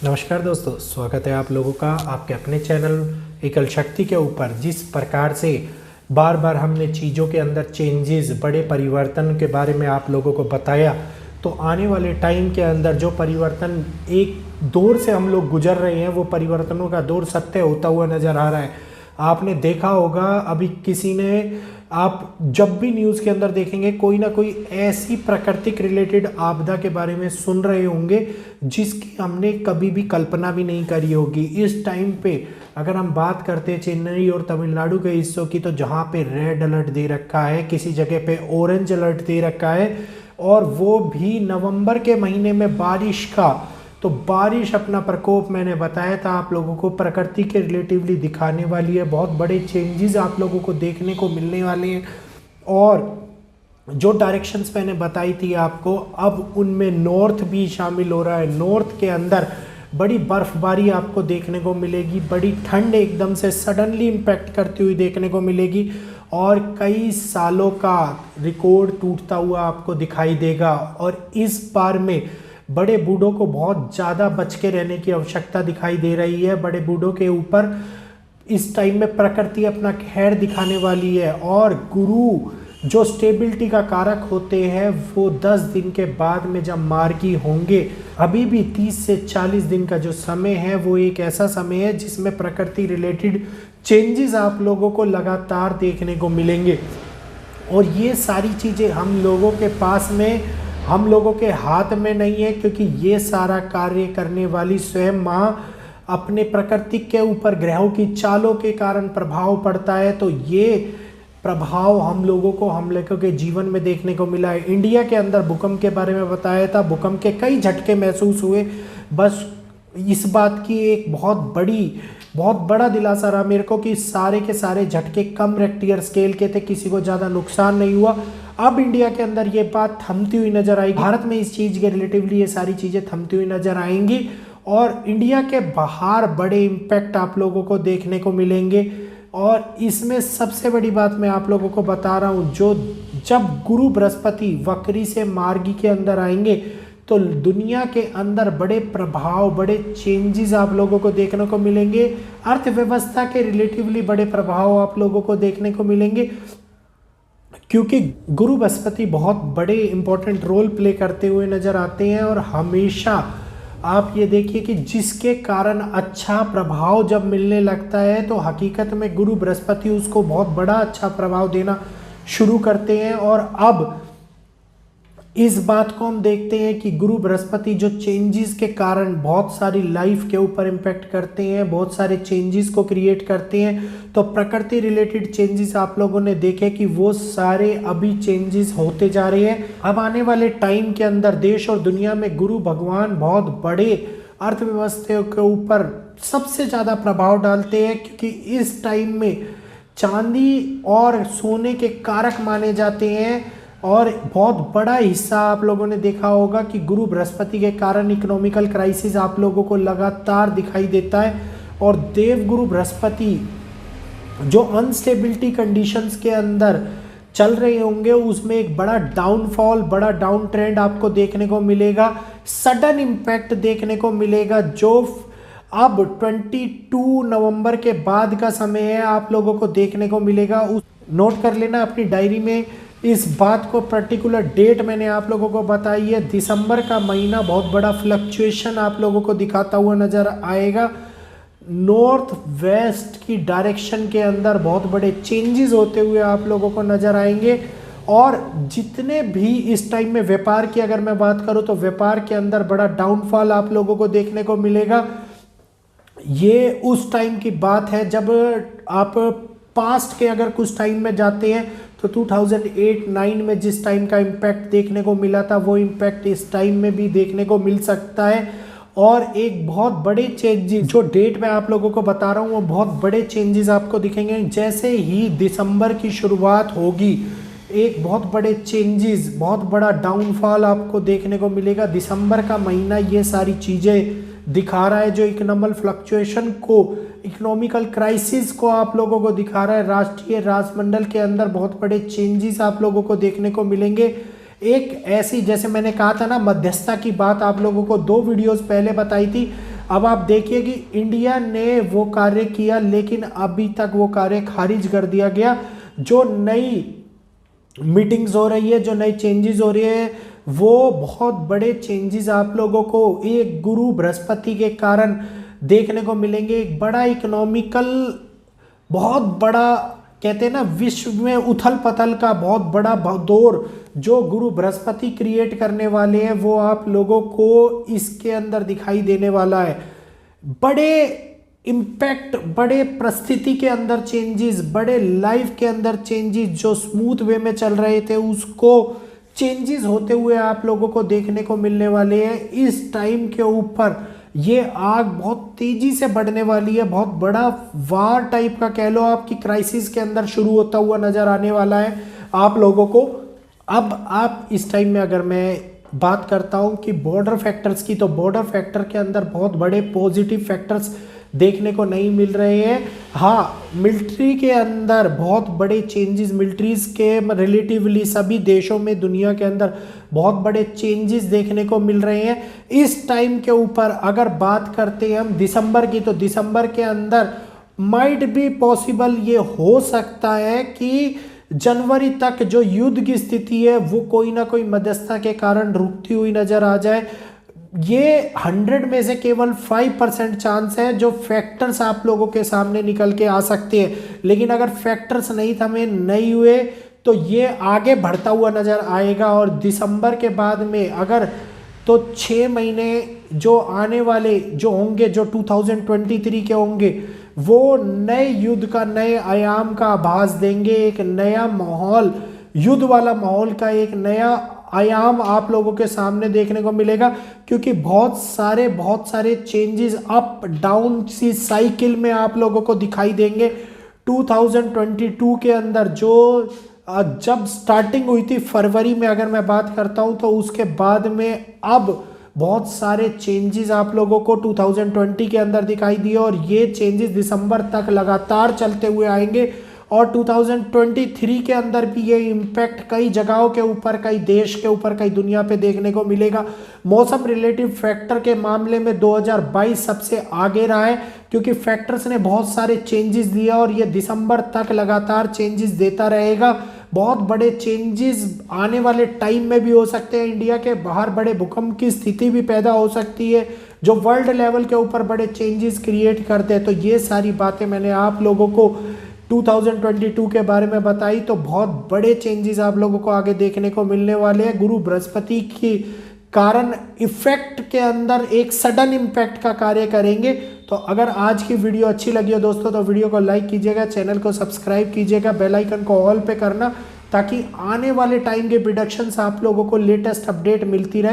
नमस्कार दोस्तों, स्वागत है आप लोगों का आपके अपने चैनल एकल शक्ति के ऊपर। जिस प्रकार से बार बार हमने चीज़ों के अंदर चेंजेस, बड़े परिवर्तन के बारे में आप लोगों को बताया, तो आने वाले टाइम के अंदर जो परिवर्तन एक दौर से हम लोग गुजर रहे हैं, वो परिवर्तनों का दौर सत्य होता हुआ नज़र आ रहा है। आपने देखा होगा, अभी किसी ने, आप जब भी न्यूज़ के अंदर देखेंगे, कोई ना कोई ऐसी प्राकृतिक रिलेटेड आपदा के बारे में सुन रहे होंगे जिसकी हमने कभी भी कल्पना भी नहीं करी होगी। इस टाइम पे अगर हम बात करते हैं चेन्नई और तमिलनाडु के हिस्सों की, तो जहाँ पे रेड अलर्ट दे रखा है, किसी जगह पे ऑरेंज अलर्ट दे रखा है, और वो भी नवंबर के महीने में बारिश का। तो बारिश अपना प्रकोप मैंने बताया था आप लोगों को, प्रकृति के रिलेटिवली दिखाने वाली है। बहुत बड़े चेंजेस आप लोगों को देखने को मिलने वाले हैं, और जो डायरेक्शंस मैंने बताई थी आपको, अब उनमें नॉर्थ भी शामिल हो रहा है। नॉर्थ के अंदर बड़ी बर्फबारी आपको देखने को मिलेगी, बड़ी ठंड एकदम से सडनली इम्पैक्ट करती हुई देखने को मिलेगी, और कई सालों का रिकॉर्ड टूटता हुआ आपको दिखाई देगा। और इस बार में बड़े बूढ़ों को बहुत ज़्यादा बच के रहने की आवश्यकता दिखाई दे रही है। बड़े बूढ़ों के ऊपर इस टाइम में प्रकृति अपना कहर दिखाने वाली है, और गुरु जो स्टेबिलिटी का कारक होते हैं, वो 10 दिन के बाद में जब मार्गी होंगे, अभी भी 30 से 40 दिन का जो समय है, वो एक ऐसा समय है जिसमें प्रकृति रिलेटेड चेंजेस आप लोगों को लगातार देखने को मिलेंगे। और ये सारी चीज़ें हम लोगों के पास में, हम लोगों के हाथ में नहीं है, क्योंकि ये सारा कार्य करने वाली स्वयं माँ अपने प्रकृति के ऊपर ग्रहों की चालों के कारण प्रभाव पड़ता है। तो ये प्रभाव हम लोगों के जीवन में देखने को मिला है। इंडिया के अंदर भूकंप के बारे में बताया था, भूकंप के कई झटके महसूस हुए। बस इस बात की एक बहुत बड़ा दिलासा रहा मेरे को कि सारे के सारे झटके कम रेक्टियर स्केल के थे, किसी को ज़्यादा नुकसान नहीं हुआ। अब इंडिया के अंदर ये बात थमती हुई नजर आएगी, भारत में इस चीज़ के रिलेटिवली ये सारी चीज़ें थमती हुई नजर आएंगी, और इंडिया के बाहर बड़े इम्पैक्ट आप लोगों को देखने को मिलेंगे। और इसमें सबसे बड़ी बात मैं आप लोगों को बता रहा हूँ, जब गुरु बृहस्पति वक्री से मार्गी के अंदर आएंगे, तो दुनिया के अंदर बड़े प्रभाव, बड़े चेंजेस आप लोगों को देखने को मिलेंगे। अर्थव्यवस्था के रिलेटिवली बड़े प्रभाव आप लोगों को देखने को मिलेंगे, क्योंकि गुरु बृहस्पति बहुत बड़े इंपॉर्टेंट रोल प्ले करते हुए नजर आते हैं। और हमेशा आप ये देखिए कि जिसके कारण अच्छा प्रभाव जब मिलने लगता है, तो हकीकत में गुरु बृहस्पति उसको बहुत बड़ा अच्छा प्रभाव देना शुरू करते हैं। और अब इस बात को हम देखते हैं कि गुरु बृहस्पति जो चेंजेस के कारण बहुत सारी लाइफ के ऊपर इम्पैक्ट करते हैं, बहुत सारे चेंजेस को क्रिएट करते हैं। तो प्रकृति रिलेटेड चेंजेस आप लोगों ने देखे कि वो सारे अभी चेंजेस होते जा रहे हैं। अब आने वाले टाइम के अंदर देश और दुनिया में गुरु भगवान बहुत बड़े अर्थव्यवस्था के ऊपर सबसे ज़्यादा प्रभाव डालते हैं, क्योंकि इस टाइम में चांदी और सोने के कारक माने जाते हैं। और बहुत बड़ा हिस्सा आप लोगों ने देखा होगा कि गुरु बृहस्पति के कारण इकोनॉमिकल क्राइसिस आप लोगों को लगातार दिखाई देता है। और देवगुरु बृहस्पति जो अनस्टेबिलिटी कंडीशंस के अंदर चल रहे होंगे, उसमें एक बड़ा डाउनफॉल, बड़ा डाउन ट्रेंड आपको देखने को मिलेगा, सडन इम्पैक्ट देखने को मिलेगा, जो अब 22 नवंबर के बाद का समय है, आप लोगों को देखने को मिलेगा। उस नोट कर लेना अपनी डायरी में, इस बात को पर्टिकुलर डेट मैंने आप लोगों को बताई है। दिसंबर का महीना बहुत बड़ा फ्लक्चुएशन आप लोगों को दिखाता हुआ नजर आएगा। नॉर्थ वेस्ट की डायरेक्शन के अंदर बहुत बड़े चेंजेस होते हुए आप लोगों को नजर आएंगे। और जितने भी इस टाइम में व्यापार की अगर मैं बात करूं, तो व्यापार के अंदर बड़ा डाउनफॉल आप लोगों को देखने को मिलेगा। ये उस टाइम की बात है जब आप पास्ट के अगर कुछ टाइम में जाते हैं, तो 2008-9 में जिस टाइम का इम्पैक्ट देखने को मिला था, वो इम्पैक्ट इस टाइम में भी देखने को मिल सकता है। और एक बहुत बड़े चेंजेस, जो डेट मैं आप लोगों को बता रहा हूँ, वो बहुत बड़े चेंजेस आपको दिखेंगे। जैसे ही दिसंबर की शुरुआत होगी, एक बहुत बड़े चेंजेस, बहुत बड़ा डाउनफॉल आपको देखने को मिलेगा। दिसंबर का महीना ये सारी चीज़ें दिखा रहा है, जो इकोनॉमिकल फ्लक्चुएशन को, इकोनॉमिकल क्राइसिस को आप लोगों को दिखा रहा है। राष्ट्रीय राजमंडल के अंदर बहुत बड़े चेंजेस आप लोगों को देखने को मिलेंगे। एक ऐसी, जैसे मैंने कहा था ना, मध्यस्थता की बात आप लोगों को 2 वीडियोस पहले बताई थी, अब आप देखिए कि इंडिया ने वो कार्य किया, लेकिन अभी तक वो कार्य खारिज कर दिया गया। जो नई मीटिंग्स हो रही है, जो नई चेंजेस हो रही है, वो बहुत बड़े चेंजेस आप लोगों को एक गुरु बृहस्पति के कारण देखने को मिलेंगे। एक बड़ा इकोनॉमिकल, बहुत बड़ा, कहते हैं ना, विश्व में उथल पथल का बहुत बड़ा दौर जो गुरु बृहस्पति क्रिएट करने वाले हैं, वो आप लोगों को इसके अंदर दिखाई देने वाला है। बड़े इम्पैक्ट, बड़े परिस्थिति के अंदर चेंजेस, बड़े लाइफ के अंदर चेंजेस, जो स्मूथ वे में चल रहे थे उसको चेंजेस होते हुए आप लोगों को देखने को मिलने वाले हैं। इस टाइम के ऊपर ये आग बहुत तेजी से बढ़ने वाली है। बहुत बड़ा वार टाइप का कह लो, आपकी क्राइसिस के अंदर शुरू होता हुआ नजर आने वाला है आप लोगों को। अब आप इस टाइम में अगर मैं बात करता हूं कि बॉर्डर फैक्टर्स की, तो बॉर्डर फैक्टर के अंदर बहुत बड़े पॉजिटिव फैक्टर्स देखने को नहीं मिल रहे हैं। हाँ, मिलिट्री के अंदर बहुत बड़े चेंजेस, मिलिट्रीज के रिलेटिवली सभी देशों में दुनिया के अंदर बहुत बड़े चेंजेस देखने को मिल रहे हैं। इस टाइम के ऊपर अगर बात करते हैं हम दिसंबर की, तो दिसंबर के अंदर माइट बी पॉसिबल, ये हो सकता है कि जनवरी तक जो युद्ध की स्थिति है वो कोई ना कोई मध्यस्थता के कारण रुकती हुई नजर आ जाए। ये 100 में से केवल 5% चांस है जो फैक्टर्स आप लोगों के सामने निकल के आ सकते हैं। लेकिन अगर फैक्टर्स नहीं थमे, नहीं हुए, तो ये आगे बढ़ता हुआ नजर आएगा। और दिसंबर के बाद में अगर तो 6 महीने जो आने वाले जो होंगे, जो 2023 के होंगे, वो नए युद्ध का, नए आयाम का आभास देंगे। एक नया माहौल, युद्ध वाला माहौल का एक नया आयाम आप लोगों के सामने देखने को मिलेगा, क्योंकि बहुत सारे चेंजेस अप डाउन सी साइकिल में आप लोगों को दिखाई देंगे। 2022 के अंदर जो जब स्टार्टिंग हुई थी फरवरी में अगर मैं बात करता हूं, तो उसके बाद में अब बहुत सारे चेंजेस आप लोगों को 2020 के अंदर दिखाई दिए, और ये चेंजेस दिसंबर तक लगातार चलते हुए आएंगे। और 2023 के अंदर भी ये इम्पैक्ट कई जगहों के ऊपर, कई देश के ऊपर, कई दुनिया पे देखने को मिलेगा। मौसम रिलेटिव फैक्टर के मामले में 2022 सबसे आगे रहा है, क्योंकि फैक्टर्स ने बहुत सारे चेंजेस दिया और ये दिसंबर तक लगातार चेंजेस देता रहेगा। बहुत बड़े चेंजेस आने वाले टाइम में भी हो सकते हैं। इंडिया के बाहर बड़े भूकंप की स्थिति भी पैदा हो सकती है, जो वर्ल्ड लेवल के ऊपर बड़े चेंजेस क्रिएट करते हैं। तो ये सारी बातें मैंने आप लोगों को 2022 के बारे में बताई। तो बहुत बड़े चेंजेस आप लोगों को आगे देखने को मिलने वाले हैं। गुरु बृहस्पति के कारण इफेक्ट के अंदर एक सडन इम्पैक्ट का कार्य करेंगे। तो अगर आज की वीडियो अच्छी लगी हो दोस्तों, तो वीडियो को लाइक कीजिएगा, चैनल को सब्सक्राइब कीजिएगा, बेल आइकन को ऑल पे करना, ताकि आने वाले टाइम के प्रेडिक्शंस आप लोगों को लेटेस्ट अपडेट मिलती रहे।